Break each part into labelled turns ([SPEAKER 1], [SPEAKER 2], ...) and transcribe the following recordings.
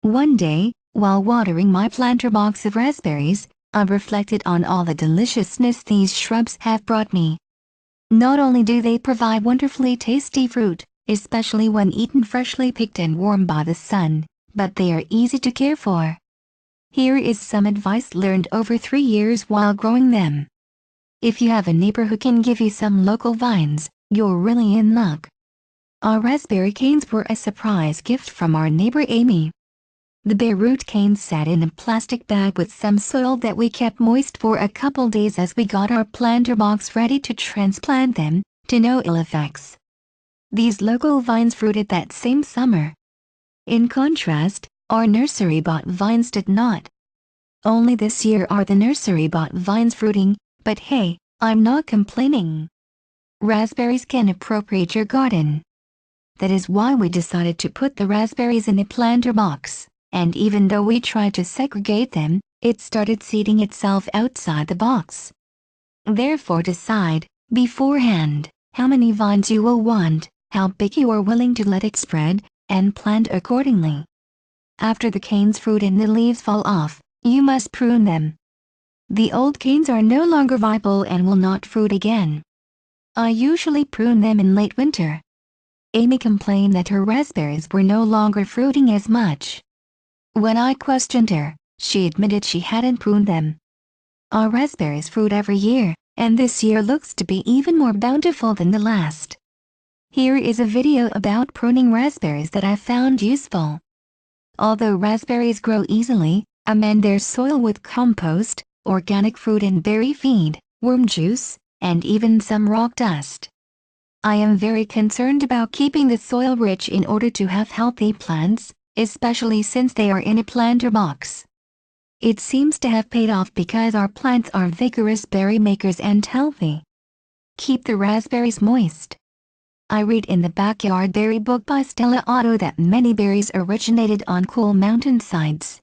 [SPEAKER 1] One day, while watering my planter box of raspberries, I reflected on all the deliciousness these shrubs have brought me. Not only do they provide wonderfully tasty fruit, especially when eaten freshly picked and warmed by the sun, but they are easy to care for. Here is some advice learned over 3 years while growing them. If you have a neighbor who can give you some local vines, you're really in luck. Our raspberry canes were a surprise gift from our neighbor Amy. The bare root canes sat in a plastic bag with some soil that we kept moist for a couple days as we got our planter box ready to transplant them, to no ill effects. These local vines fruited that same summer. In contrast, our nursery-bought vines did not. Only this year are the nursery-bought vines fruiting, but hey, I'm not complaining. Raspberries can appropriate your garden. That is why we decided to put the raspberries in a planter box. And even though we tried to segregate them, it started seeding itself outside the box. Therefore decide, beforehand, how many vines you will want, how big you are willing to let it spread, and plant accordingly. After the canes fruit and the leaves fall off, you must prune them. The old canes are no longer viable and will not fruit again. I usually prune them in late winter. Amy complained that her raspberries were no longer fruiting as much. When I questioned her, she admitted she hadn't pruned them. Our raspberries fruit every year, and this year looks to be even more bountiful than the last. Here is a video about pruning raspberries that I found useful. Although raspberries grow easily, amend their soil with compost, organic fruit and berry feed, worm juice, and even some rock dust. I am very concerned about keeping the soil rich in order to have healthy plants, especially since they are in a planter box. It seems to have paid off because our plants are vigorous berry makers and healthy. Keep the raspberries moist. I read in the Backyard Berry book by Stella Otto that many berries originated on cool mountainsides.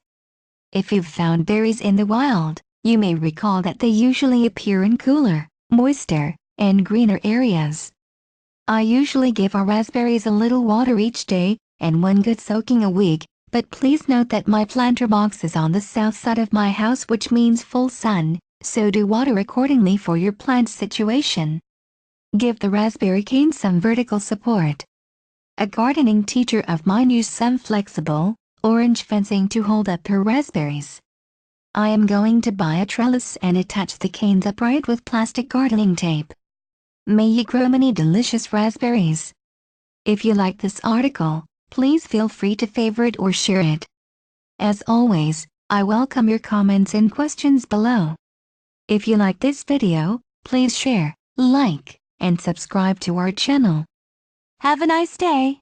[SPEAKER 1] If you've found berries in the wild, you may recall that they usually appear in cooler, moister, and greener areas. I usually give our raspberries a little water each day, and one good soaking a week, but please note that my planter box is on the south side of my house, which means full sun, so do water accordingly for your plant situation. Give the raspberry cane some vertical support. A gardening teacher of mine used some flexible, orange fencing to hold up her raspberries. I am going to buy a trellis and attach the canes upright with plastic gardening tape. May you grow many delicious raspberries. If you like this article, please feel free to favorite or share it. As always, I welcome your comments and questions below. If you like this video, please share, like, and subscribe to our channel. Have a nice day.